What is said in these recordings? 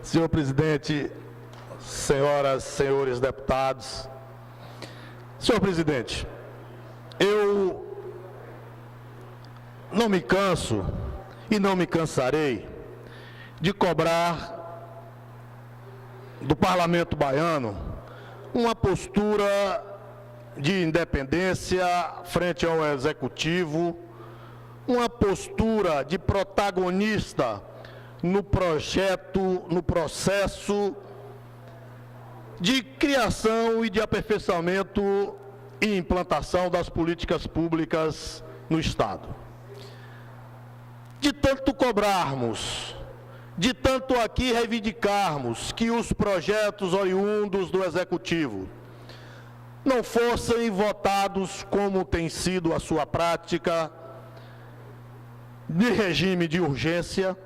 Senhor presidente, senhoras e senhores deputados, senhor presidente, eu não me canso e não me cansarei de cobrar do Parlamento baiano uma postura de independência frente ao Executivo, uma postura de protagonista no projeto, no processo de criação e de aperfeiçoamento e implantação das políticas públicas no Estado. De tanto cobrarmos, de tanto aqui reivindicarmos que os projetos oriundos do Executivo não fossem votados como tem sido a sua prática, de regime de urgência,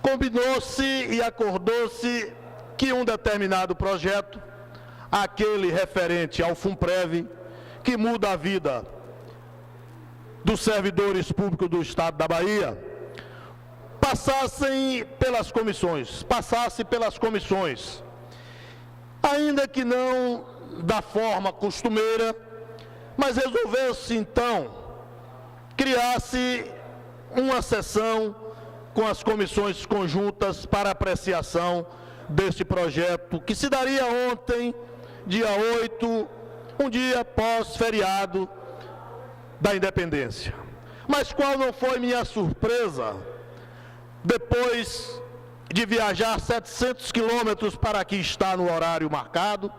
combinou-se e acordou-se que um determinado projeto, aquele referente ao FUNPREV, que muda a vida dos servidores públicos do Estado da Bahia, passasse pelas comissões, ainda que não da forma costumeira, mas resolveu-se então, criasse uma sessão com as comissões conjuntas para apreciação deste projeto, que se daria ontem, dia 8, um dia pós-feriado da Independência. Mas qual não foi minha surpresa, depois de viajar 700 quilômetros para aqui estar no horário marcado,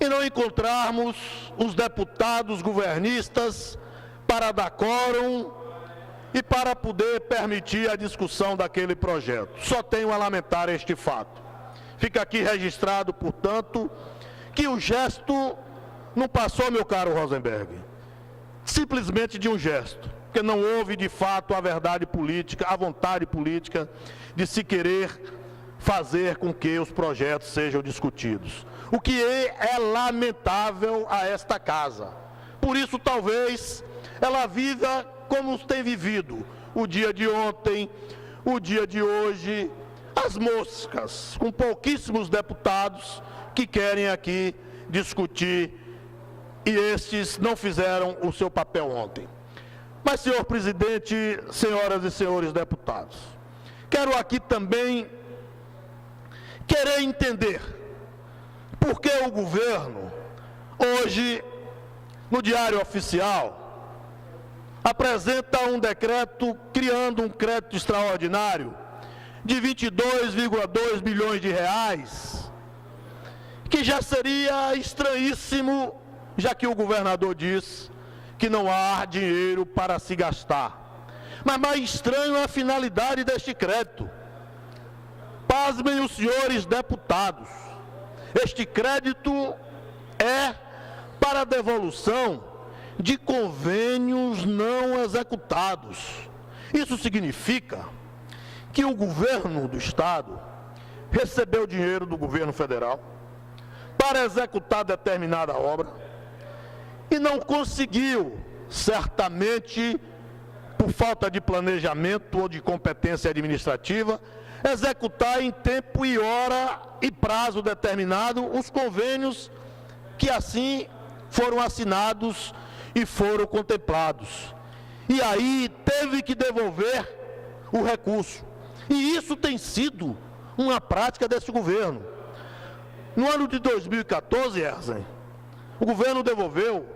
e não encontrarmos os deputados governistas para dar quórum e para poder permitir a discussão daquele projeto. Só tenho a lamentar este fato. Fica aqui registrado, portanto, que o gesto não passou, meu caro Rosenberg, simplesmente de um gesto, porque não houve de fato a verdade política, a vontade política de se querer fazer com que os projetos sejam discutidos. O que é lamentável a esta casa. Por isso, talvez, ela viva como tem vivido o dia de ontem, o dia de hoje, as moscas, com pouquíssimos deputados que querem aqui discutir, e estes não fizeram o seu papel ontem. Mas, senhor presidente, senhoras e senhores deputados, quero aqui também querer entender por que o governo, hoje, no Diário Oficial, apresenta um decreto criando um crédito extraordinário de 22,2 bilhões de reais, que já seria estranhíssimo, já que o governador diz que não há dinheiro para se gastar. Mas mais estranho é a finalidade deste crédito. Pasmem os senhores deputados, este crédito é para devolução de convênios não executados. Isso significa que o governo do Estado recebeu dinheiro do governo federal para executar determinada obra e não conseguiu, certamente por falta de planejamento ou de competência administrativa, executar em tempo e hora e prazo determinado os convênios que assim foram assinados e foram contemplados. E aí teve que devolver o recurso. E isso tem sido uma prática desse governo. No ano de 2014, Erzen, o governo devolveu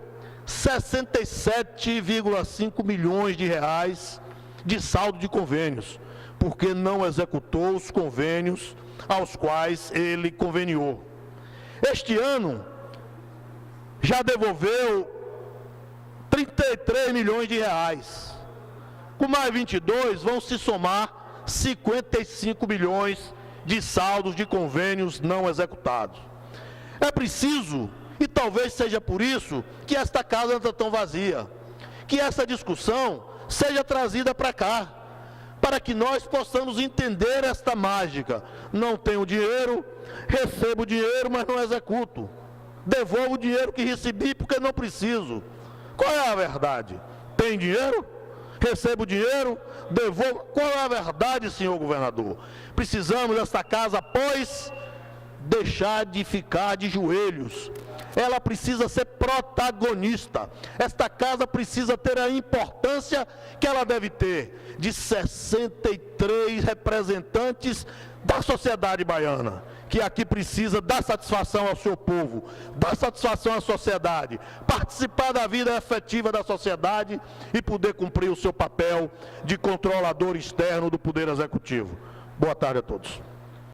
67,5 milhões de reais de saldo de convênios, porque não executou os convênios aos quais ele conveniou. Este ano, já devolveu 33 milhões de reais. Com mais 22, vão se somar 55 milhões de saldos de convênios não executados. É preciso, e talvez seja por isso que esta casa está tão vazia, que essa discussão seja trazida para cá, para que nós possamos entender esta mágica. Não tenho dinheiro, recebo dinheiro, mas não executo. Devolvo o dinheiro que recebi porque não preciso. Qual é a verdade? Tem dinheiro? recebo o dinheiro, devolvo. Qual é a verdade, senhor governador? Precisamos desta casa, pois, deixar de ficar de joelhos. Ela precisa ser protagonista. Esta casa precisa ter a importância que ela deve ter, de 63 representantes da sociedade baiana, que aqui precisa dar satisfação ao seu povo, dar satisfação à sociedade, participar da vida efetiva da sociedade e poder cumprir o seu papel de controlador externo do Poder Executivo. Boa tarde a todos.